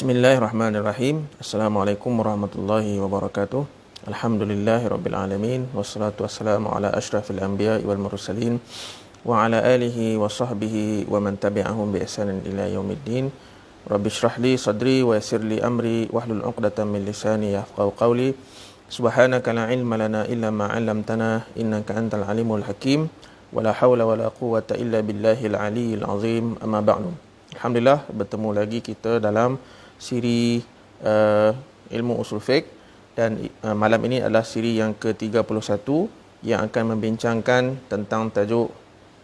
Bismillahirrahmanirrahim. Assalamualaikum warahmatullahi wabarakatuh. Alhamdulillahirrabbilalamin. Wassalatu wassalamu ala ashrafil anbiya wal mursalin wa ala alihi wa sahbihi wa man tabi'ahum bi ihsanin ila yaumiddin. Rabbi shrah li sadri wa yassir li amri wahlul 'uqdatam min lisani yafqahu qawli. Subhanaka la ilma lana illa ma 'allamtana innaka antal alimul hakim. Wala haula wala quwwata illa billahil aliyyil azim. Amma ba'du. Alhamdulillah, bertemu lagi kita dalam siri ilmu usul fiqh, dan malam ini adalah siri yang ke-31 yang akan membincangkan tentang tajuk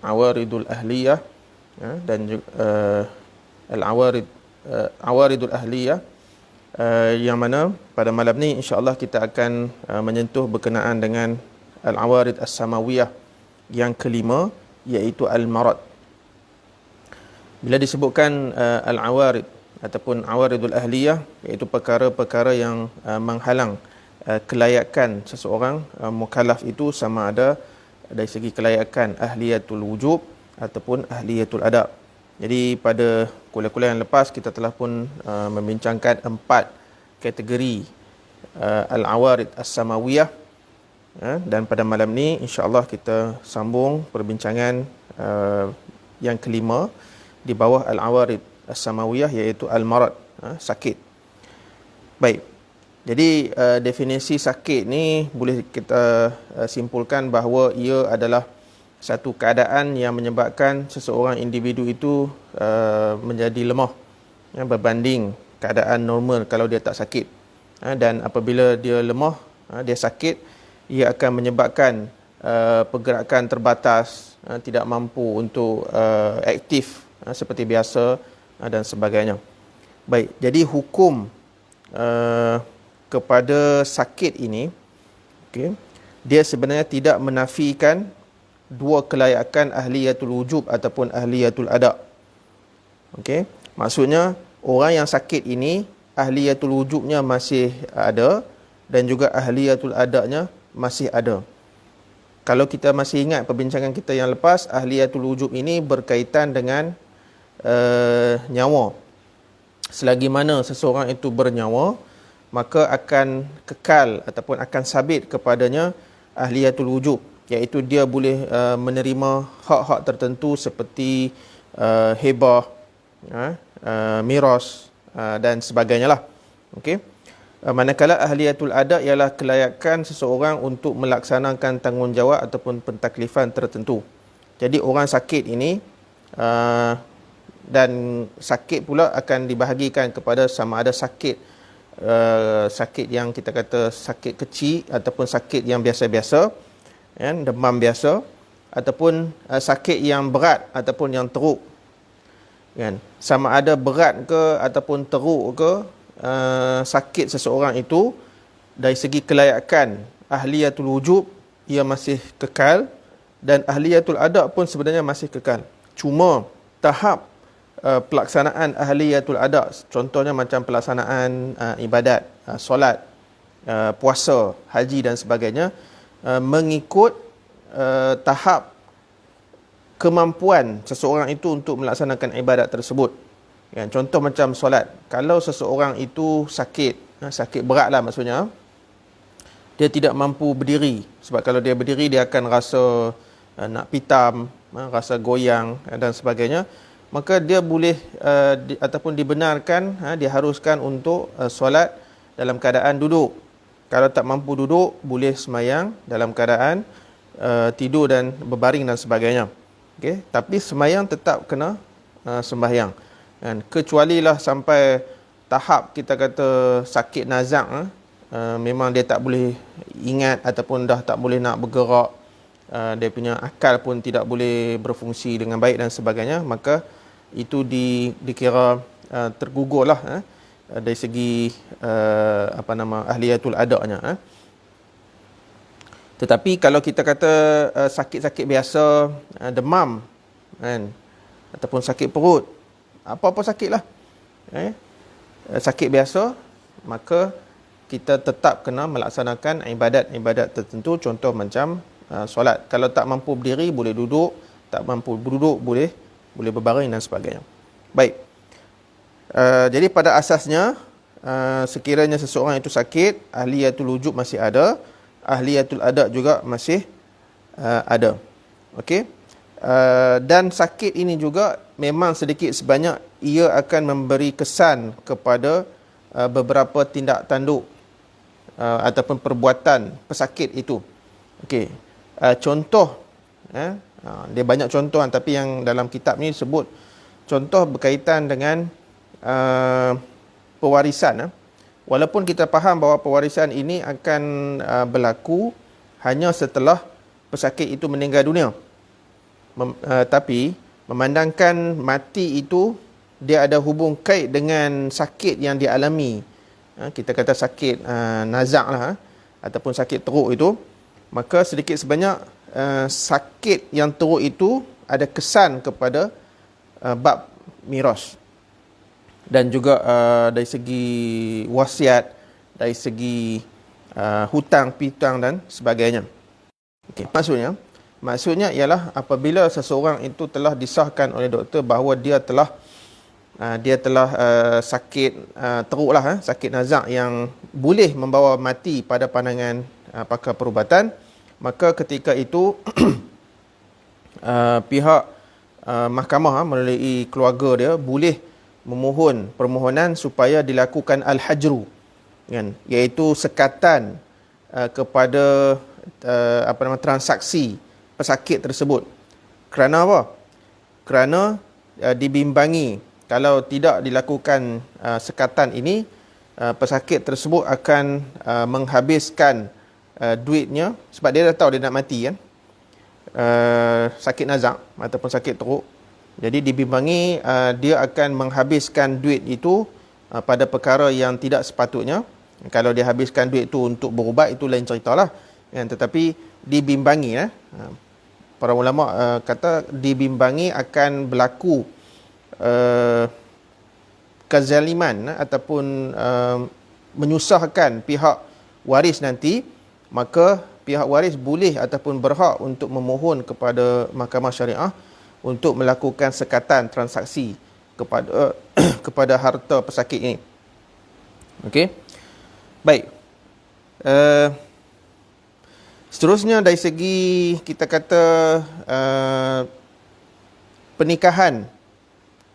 awaridul ahliyah, dan awaridul ahliyah, yang mana pada malam ni insya-Allah kita akan menyentuh berkenaan dengan al-awarid as-samawiyah yang kelima, iaitu al-marad. Bila disebutkan al-awarid ataupun awaridul ahliyah, iaitu perkara-perkara yang menghalang kelayakan seseorang mukallaf itu, sama ada dari segi kelayakan ahliyatul wujub ataupun ahliyatul adab. Jadi pada kuliah-kuliah yang lepas kita telah pun membincangkan 4 kategori al-awarid as-samawiyah, dan pada malam ni insya-Allah kita sambung perbincangan yang kelima di bawah al-awarid as-samawiyah, iaitu al-marad, sakit. Baik. Jadi definisi sakit ni boleh kita simpulkan bahawa ia adalah satu keadaan yang menyebabkan seseorang individu itu menjadi lemah, berbanding keadaan normal kalau dia tak sakit. Dan apabila dia lemah, dia sakit, ia akan menyebabkan pergerakan terbatas, tidak mampu untuk aktif seperti biasa dan sebagainya. Baik, jadi hukum kepada sakit ini, dia sebenarnya tidak menafikan dua kelayakan ahliyatul wujub ataupun ahliyatul adab. Maksudnya orang yang sakit ini ahliyatul wujubnya masih ada dan juga ahliyatul adabnya masih ada. Kalau kita masih ingat perbincangan kita yang lepas, ahliyatul wujub ini berkaitan dengan nyawa. Selagi mana seseorang itu bernyawa, maka akan kekal ataupun akan sabit kepadanya ahliyatul wujub, iaitu dia boleh menerima hak-hak tertentu seperti hibah, miras, dan sebagainya lah. Manakala ahliyatul adab ialah kelayakan seseorang untuk melaksanakan tanggungjawab ataupun pentaklifan tertentu. Jadi orang sakit ini dan sakit pula akan dibahagikan kepada sama ada sakit sakit yang kita kata sakit kecil ataupun sakit yang biasa-biasa, demam biasa, ataupun sakit yang berat ataupun yang teruk. Sama ada berat ke ataupun teruk ke, sakit seseorang itu dari segi kelayakan ahliyatul wujub ia masih kekal, dan ahliyatul adab pun sebenarnya masih kekal. Cuma tahap pelaksanaan ahliyatul adab, contohnya macam pelaksanaan ibadat, solat, puasa, haji dan sebagainya, mengikut tahap kemampuan seseorang itu untuk melaksanakan ibadat tersebut. Contoh macam solat, kalau seseorang itu sakit berat lah, maksudnya dia tidak mampu berdiri, sebab kalau dia berdiri dia akan rasa nak pitam, rasa goyang dan sebagainya, maka dia boleh ataupun dibenarkan, diharuskan untuk solat dalam keadaan duduk. Kalau tak mampu duduk, boleh semayang dalam keadaan tidur dan berbaring dan sebagainya. Tapi semayang tetap kena sembahyang. Kecuali lah sampai tahap kita kata sakit nazak, memang dia tak boleh ingat ataupun dah tak boleh nak bergerak, dia punya akal pun tidak boleh berfungsi dengan baik dan sebagainya, maka itu dikira tergugurlah dari segi ahliyatul adabnya. Tetapi kalau kita kata sakit-sakit biasa, demam ataupun sakit perut, apa-apa sakitlah, sakit biasa, maka kita tetap kena melaksanakan ibadat-ibadat tertentu, contoh macam solat. Kalau tak mampu berdiri boleh duduk, tak mampu duduk boleh berbaring dan sebagainya. Baik. Jadi pada asasnya sekiranya seseorang itu sakit, ahliyatul wujub masih ada, ahliyatul ada juga masih ada. Okey. Dan sakit ini juga memang sedikit sebanyak ia akan memberi kesan kepada beberapa tindak tanduk ataupun perbuatan pesakit itu. Okey. Contoh dia banyak contoh tapi yang dalam kitab ni sebut contoh berkaitan dengan pewarisan. Walaupun kita faham bahawa pewarisan ini akan berlaku hanya setelah pesakit itu meninggal dunia. Tapi memandangkan mati itu dia ada hubung kait dengan sakit yang dialami. Kita kata sakit nazak lah, ataupun sakit teruk itu, maka sedikit sebanyak sakit yang teruk itu ada kesan kepada bab miras. Dan juga dari segi wasiat, dari segi hutang piutang dan sebagainya. Okay. Maksudnya ialah apabila seseorang itu telah disahkan oleh doktor bahawa dia telah sakit teruklah, sakit nazak yang boleh membawa mati pada pandangan pakar perubatan, maka ketika itu pihak mahkamah melalui keluarga dia boleh memohon permohonan supaya dilakukan al-hajru, kan, iaitu sekatan kepada transaksi pesakit tersebut. Kerana apa? Kerana dibimbangi kalau tidak dilakukan sekatan ini, pesakit tersebut akan menghabiskan duitnya, sebab dia dah tahu dia nak mati kan, sakit nazak ataupun sakit teruk. Jadi dibimbangi dia akan menghabiskan duit itu pada perkara yang tidak sepatutnya. Kalau dia habiskan duit itu untuk berubat, itu lain ceritalah, kan? Tetapi dibimbangi, para ulama kata dibimbangi akan berlaku kezaliman ataupun menyusahkan pihak waris nanti, maka pihak waris boleh ataupun berhak untuk memohon kepada mahkamah syariah untuk melakukan sekatan transaksi kepada kepada harta pesakit ini. Okey. Baik. Seterusnya dari segi kita kata pernikahan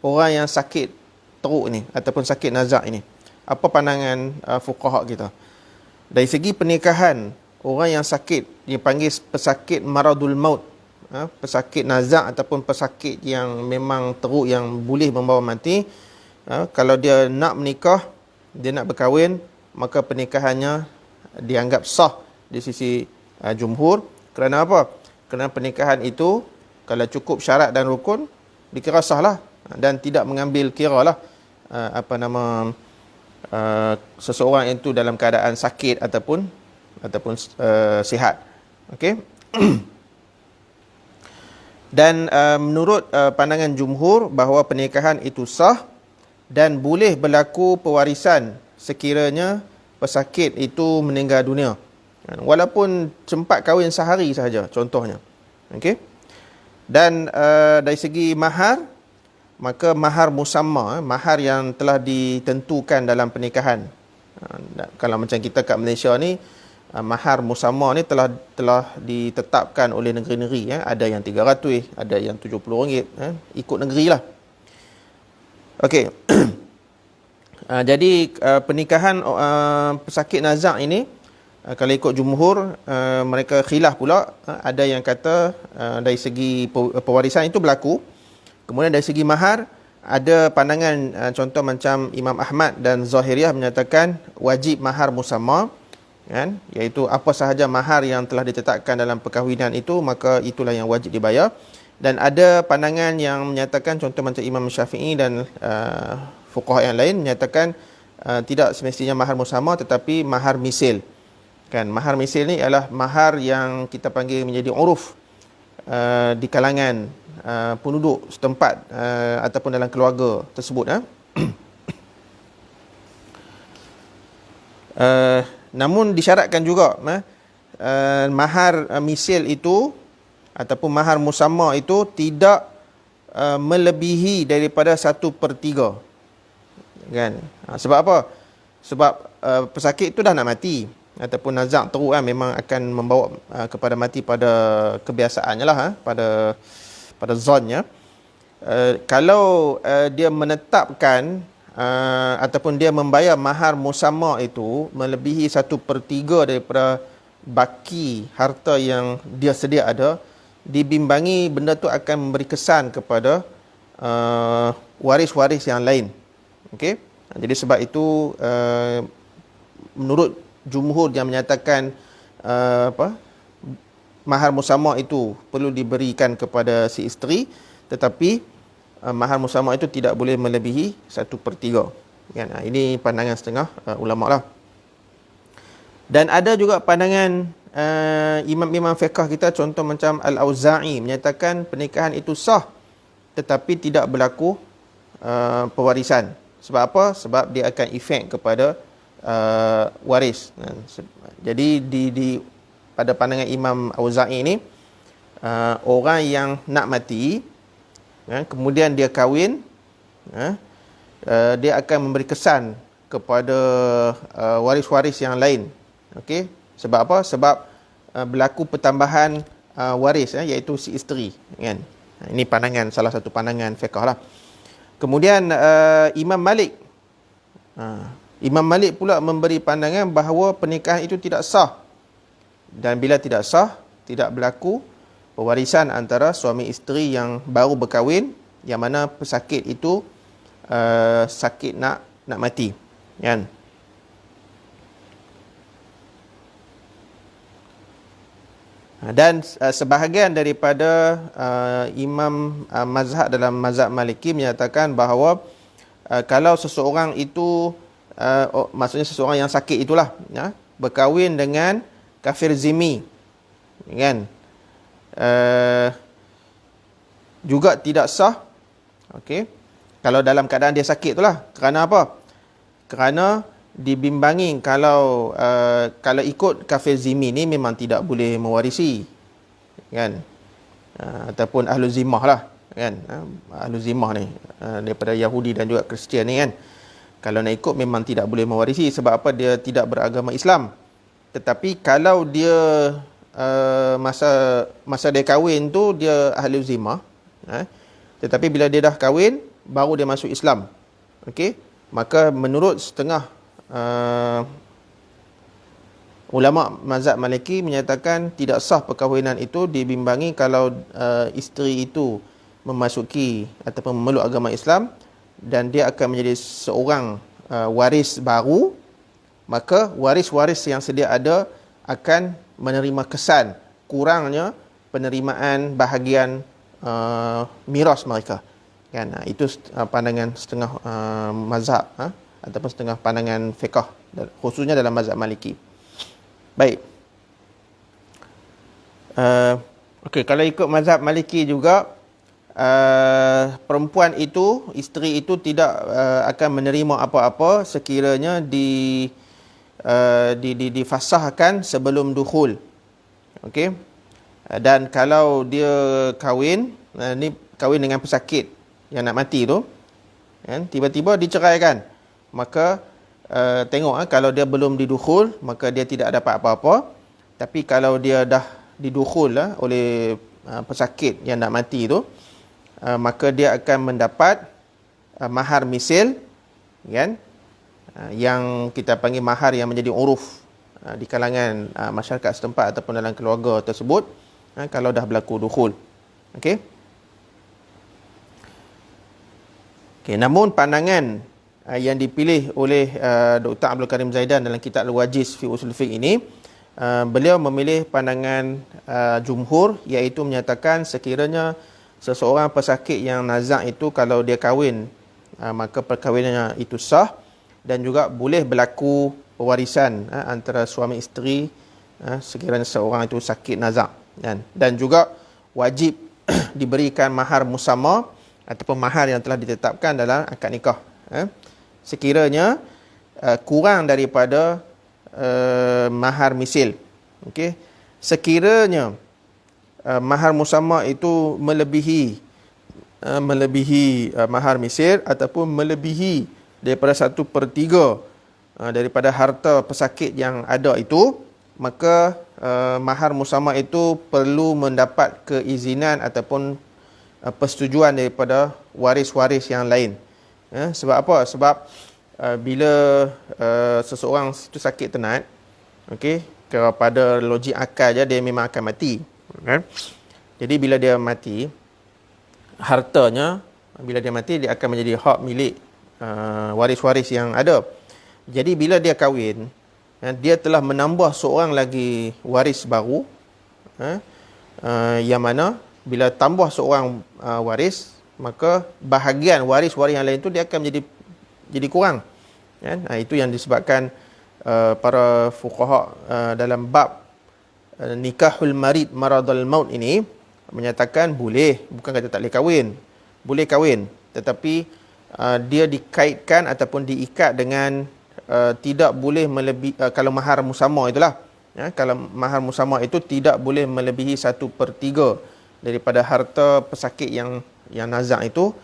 orang yang sakit teruk ni ataupun sakit nazak ini, apa pandangan fuqaha kita? Dari segi pernikahan orang yang sakit dipanggil pesakit maradul maut, pesakit nazak ataupun pesakit yang memang teruk yang boleh membawa mati. Kalau dia nak menikah, dia nak berkahwin, maka pernikahannya dianggap sah di sisi jumhur. Kerana apa? Kerana pernikahan itu kalau cukup syarat dan rukun dikira sah lah, dan tidak mengambil kira lah seseorang itu dalam keadaan sakit ataupun sihat. Okey. Dan menurut pandangan jumhur bahawa pernikahan itu sah dan boleh berlaku pewarisan sekiranya pesakit itu meninggal dunia, walaupun sempat kahwin sehari sahaja contohnya. Okey. Dan dari segi mahar, maka mahar musamma, mahar yang telah ditentukan dalam pernikahan. Kalau macam kita kat Malaysia ni, mahar musamma ni telah ditetapkan oleh negeri-negeri, ada yang 300, ada yang RM70, ikut negeri lah. Okey. Jadi pernikahan pesakit nazak ini, kalau ikut jumhur, mereka khilaf pula. Ada yang kata dari segi pewarisan itu berlaku. Kemudian dari segi mahar, ada pandangan contoh macam Imam Ahmad dan Zahiriyah menyatakan wajib mahar musamma, kan, iaitu apa sahaja mahar yang telah ditetapkan dalam perkahwinan itu, maka itulah yang wajib dibayar. Dan ada pandangan yang menyatakan contoh macam Imam Syafi'i dan fuqaha yang lain menyatakan tidak semestinya mahar musamma tetapi mahar misil. Kan, mahar misil ni adalah mahar yang kita panggil menjadi uruf di kalangan penduduk setempat ataupun dalam keluarga tersebut. Namun disyaratkan juga mahar misil itu ataupun mahar musamma itu tidak melebihi daripada 1/3 kan. Sebab apa? Sebab pesakit itu dah nak mati ataupun nazak teruk kan, memang akan membawa kepada mati pada kebiasaannya lah, pada zonnya. Kalau dia menetapkan ataupun dia membayar mahar musamma itu melebihi 1/3 daripada baki harta yang dia sedia ada, dibimbangi benda tu akan memberi kesan kepada waris-waris yang lain. Okey. Jadi sebab itu menurut jumhur yang menyatakan mahar musamma itu perlu diberikan kepada si isteri, tetapi mahar musamma itu tidak boleh melebihi 1/3. Kan? Ini pandangan setengah ulama lah. Dan ada juga pandangan imam-imam fiqh kita, contoh macam Al-Auza'i menyatakan pernikahan itu sah tetapi tidak berlaku pewarisan. Sebab apa? Sebab dia akan efek kepada waris. Jadi pada pandangan Imam Auza'i ini, orang yang nak mati, kemudian dia kahwin, dia akan memberi kesan kepada waris-waris yang lain. Okey, sebab apa? Sebab berlaku pertambahan waris, iaitu si isteri, kan. Ini pandangan, salah satu pandangan fiqh lah. Kemudian Imam Malik pula memberi pandangan bahawa pernikahan itu tidak sah, dan bila tidak sah, tidak berlaku pewarisan antara suami isteri yang baru berkahwin, yang mana pesakit itu sakit nak mati, kan. Dan sebahagian daripada imam mazhab dalam mazhab Maliki menyatakan bahawa kalau seseorang itu maksudnya seseorang yang sakit itulah, berkahwin dengan kafir zimmi, kan, juga tidak sah. Okey, kalau dalam keadaan dia sakit itulah. Kerana apa? Kerana dibimbangi kalau ikut kafir zimmi ni memang tidak boleh mewarisi, kan, ataupun ahlu zimmah lah, kan. Ahlu zimmah ni daripada Yahudi dan juga Kristian ni, kan, kalau nak ikut memang tidak boleh mewarisi. Sebab apa? Dia tidak beragama Islam. Tetapi kalau dia masa dia kahwin tu dia ahli zimmah, tetapi bila dia dah kahwin baru dia masuk Islam, okey, maka menurut setengah ulama mazhab Maliki menyatakan tidak sah perkahwinan itu dibimbangi kalau isteri itu memasuki ataupun memeluk agama Islam dan dia akan menjadi seorang waris baru, maka waris-waris yang sedia ada akan menerima kesan kurangnya penerimaan bahagian miras mereka, kan. Itu pandangan setengah mazhab ataupun setengah pandangan fiqh, khususnya dalam mazhab Maliki. Baik. Okey, kalau ikut mazhab Maliki juga, perempuan itu, isteri itu tidak akan menerima apa-apa sekiranya difasahkan sebelum dukhul. Okey. Dan kalau dia kahwin, ni kahwin dengan pesakit yang nak mati tu, kan, tiba-tiba diceraikan, maka tengok, kalau dia belum didukhul maka dia tidak dapat apa-apa. Tapi kalau dia dah didukhul oleh pesakit yang nak mati tu, maka dia akan mendapat mahar misil, kan, yang kita panggil mahar yang menjadi uruf di kalangan masyarakat setempat ataupun dalam keluarga tersebut, kalau dah berlaku dukhul. Okey. Okey, namun pandangan yang dipilih oleh Dr. Abdul Karim Zaidan dalam kitab Al-Wajiz fi Usul Fiqh ini, beliau memilih pandangan jumhur, iaitu menyatakan sekiranya seseorang pesakit yang nazak itu kalau dia kahwin, maka perkahwinannya itu sah, dan juga boleh berlaku pewarisan antara suami isteri sekiranya seorang itu sakit nazak, kan. Dan juga wajib diberikan mahar musamma ataupun mahar yang telah ditetapkan dalam akad nikah, sekiranya kurang daripada mahar misil. Okey, sekiranya mahar musamma itu melebihi mahar misil ataupun melebihi daripada 1/3 daripada harta pesakit yang ada itu, maka mahar musamah itu perlu mendapat keizinan ataupun persetujuan daripada waris-waris yang lain. Sebab apa? Sebab bila seseorang itu sakit tenat, okey, kepada logik akal je dia memang akan mati, kan? Jadi bila dia mati, hartanya bila dia mati dia akan menjadi hak milik waris-waris yang ada. Jadi bila dia kahwin, dia telah menambah seorang lagi waris baru, yang mana bila tambah seorang waris, maka bahagian waris-waris yang lain tu dia akan jadi kurang, kan? Itu yang disebabkan para fuqaha dalam bab nikahul marid maradul maut ini menyatakan boleh, bukan kata tak boleh kahwin, boleh kahwin, tetapi dia dikaitkan ataupun diikat dengan tidak boleh melebihi, kalau mahar musamah itulah, kalau mahar musamah itu tidak boleh melebihi 1/3 daripada harta pesakit yang nazak itu,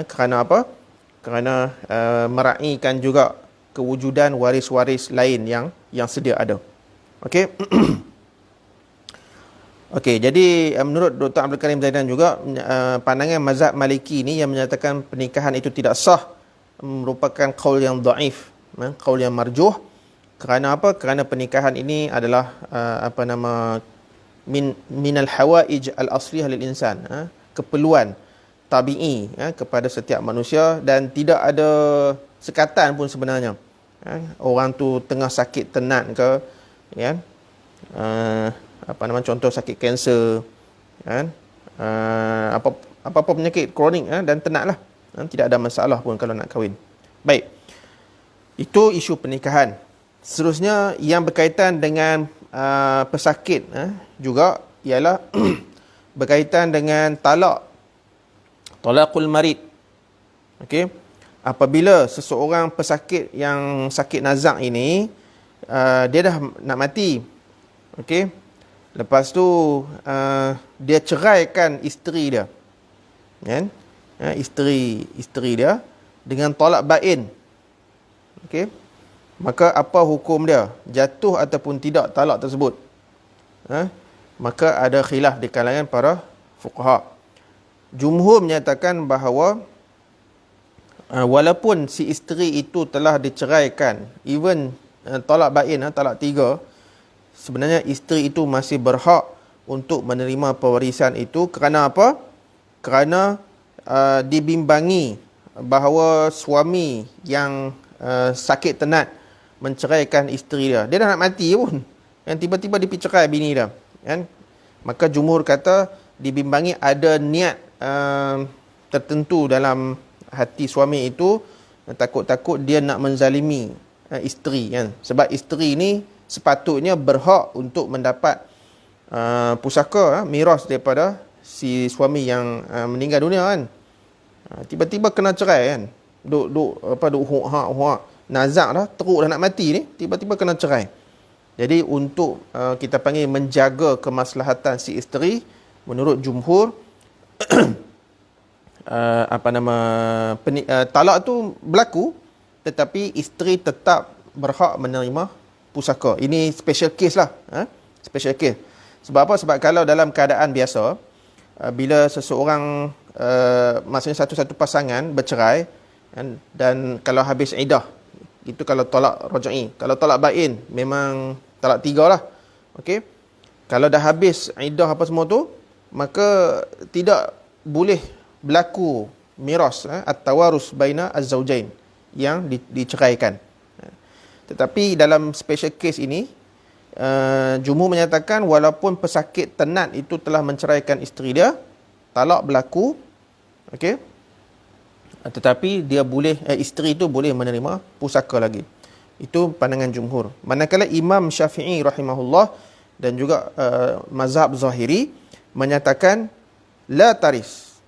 kerana apa? Kerana meraihkan juga kewujudan waris-waris lain yang sedia ada. Okey. Okey, jadi menurut Dr. Abdul Karim Zaidan juga, pandangan mazhab Maliki ni yang menyatakan pernikahan itu tidak sah merupakan qaul yang dhaif, qaul yang marjuh. Kerana apa? Kerana pernikahan ini adalah minal hawaij al-asliyah lil insan, keperluan tabi'i kepada setiap manusia, dan tidak ada sekatan pun sebenarnya. Orang tu tengah sakit tenat ke, kan? Contoh sakit kanser, kan? Apa-apa penyakit kronik dan tenat lah, tidak ada masalah pun kalau nak kahwin. Baik, itu isu pernikahan. Seterusnya yang berkaitan dengan pesakit juga ialah berkaitan dengan talaqul marid. Okey, apabila seseorang pesakit yang sakit nazak ini dia dah nak mati, okey, lepas tu dia ceraikan isteri dia, kan? Isteri dia dengan tolak bain. Okey, maka apa hukum dia? Jatuh ataupun tidak talak tersebut? Maka ada khilaf di kalangan para fuqaha. Jumhur menyatakan bahawa walaupun si isteri itu telah diceraikan, even talak bain, talak 3, sebenarnya isteri itu masih berhak untuk menerima pewarisan itu. Kerana apa? Kerana dibimbangi bahawa suami yang sakit tenat menceraikan isteri dia, dia dah nak mati pun, yang tiba-tiba dia pergi cerai bini dia, kan? Maka jumhur kata dibimbangi ada niat tertentu dalam hati suami itu, takut-takut dia nak menzalimi isteri, kan? Sebab isteri ni sepatutnya berhak untuk mendapat pusaka, miras daripada si suami yang meninggal dunia, kan? Tiba-tiba kena cerai, kan? Duk hak nazak dah, teruk dah nak mati ni, tiba-tiba kena cerai. Jadi untuk kita panggil menjaga kemaslahatan si isteri, menurut jumhur talak tu berlaku, tetapi isteri tetap berhak menerima pusaka. Ini special case lah, special case. Sebab apa? Sebab kalau dalam keadaan biasa, bila seseorang maksudnya satu-satu pasangan bercerai, dan kalau habis iddah, itu kalau talak raj'i. Kalau talak bain memang talak 3 lah. Okey. Kalau dah habis iddah apa semua tu, maka tidak boleh berlaku miras at-tawarus baina az-zawjain yang diceraikan. Tetapi dalam special case ini, jumhur menyatakan walaupun pesakit tenat itu telah menceraikan isteri dia, talak berlaku, okey, tetapi dia boleh, isteri itu boleh menerima pusaka lagi. Itu pandangan jumhur. Manakala Imam Syafi'i rahimahullah dan juga mazhab Zahiri menyatakan la taris,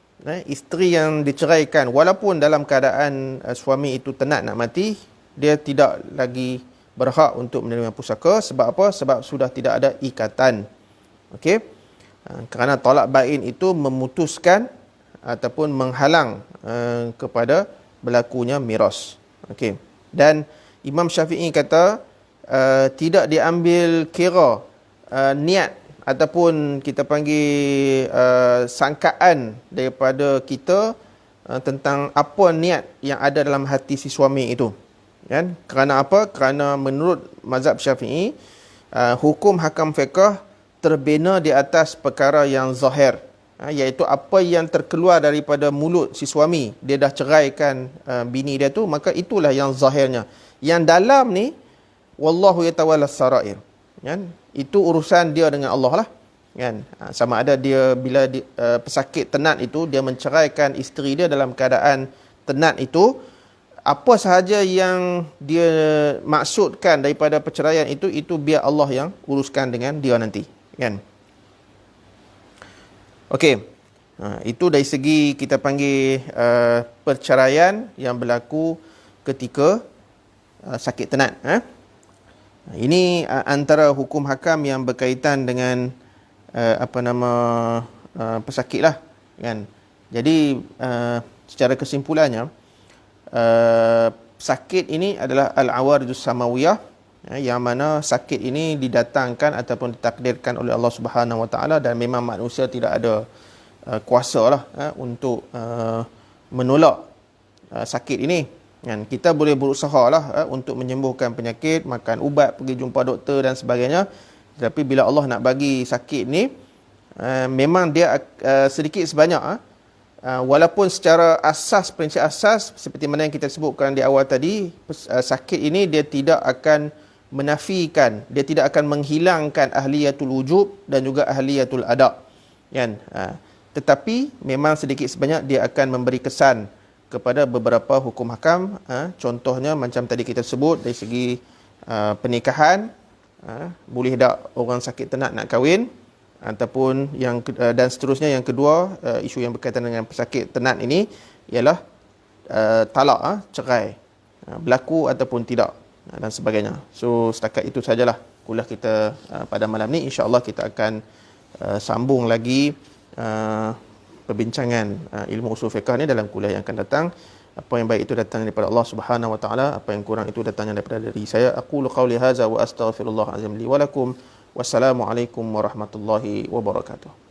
isteri yang diceraikan walaupun dalam keadaan suami itu tenat nak mati, dia tidak lagi berhak untuk menerima pusaka. Sebab apa? Sebab sudah tidak ada ikatan. Okey, kerana talak bain itu memutuskan ataupun menghalang kepada berlakunya miras. Okey. Dan Imam Syafi'i kata tidak diambil kira niat ataupun kita panggil sangkaan daripada kita tentang apa niat yang ada dalam hati si suami itu. Kan? Kerana apa? Kerana menurut mazhab Syafi'i, hukum hakam fiqh terbina di atas perkara yang zahir, iaitu apa yang terkeluar daripada mulut si suami. Dia dah ceraikan bini dia tu, maka itulah yang zahirnya. Yang dalam ni, wallahu yatawalla sarair, kan? Itu urusan dia dengan Allah lah, kan? Sama ada dia bila pesakit tenat itu, dia menceraikan isteri dia dalam keadaan tenat itu, apa sahaja yang dia maksudkan daripada perceraian itu biar Allah yang uruskan dengan dia nanti, kan? Okey. Itu dari segi kita panggil perceraian yang berlaku ketika sakit tenat. Ini antara hukum hakam yang berkaitan dengan pesakit lah, kan? Jadi secara kesimpulannya, sakit ini adalah al-awaridus samawiyah, yang mana sakit ini didatangkan ataupun ditakdirkan oleh Allah Subhanahu Wa Taala, dan memang manusia tidak ada kuasa lah untuk menolak sakit ini. Kan? Kita boleh berusaha lah untuk menyembuhkan penyakit, makan ubat, pergi jumpa doktor dan sebagainya. Tapi bila Allah nak bagi sakit ni, memang dia sedikit sebanyak, walaupun secara asas, prinsip asas seperti mana yang kita sebutkan di awal tadi, sakit ini dia tidak akan menafikan, dia tidak akan menghilangkan ahliyatul wujub dan juga ahliyatul ada', kan? Tetapi memang sedikit sebanyak dia akan memberi kesan kepada beberapa hukum hakam. Contohnya macam tadi kita sebut dari segi pernikahan, boleh tak orang sakit tenat nak kahwin, ataupun yang dan seterusnya. Yang kedua, isu yang berkaitan dengan pesakit tenat ini ialah talak, cerai, berlaku ataupun tidak, dan sebagainya. So setakat itu sajalah kuliah kita pada malam ni. InsyaAllah kita akan sambung lagi perbincangan ilmu usul fiqh ni dalam kuliah yang akan datang. Apa yang baik itu datang daripada Allah Subhanahu Wa Taala, apa yang kurang itu datangnya daripada diri saya. Aqulu qawli hadza wa astaghfirullah azim li wa lakum. Wassalamualaikum warahmatullahi wabarakatuh.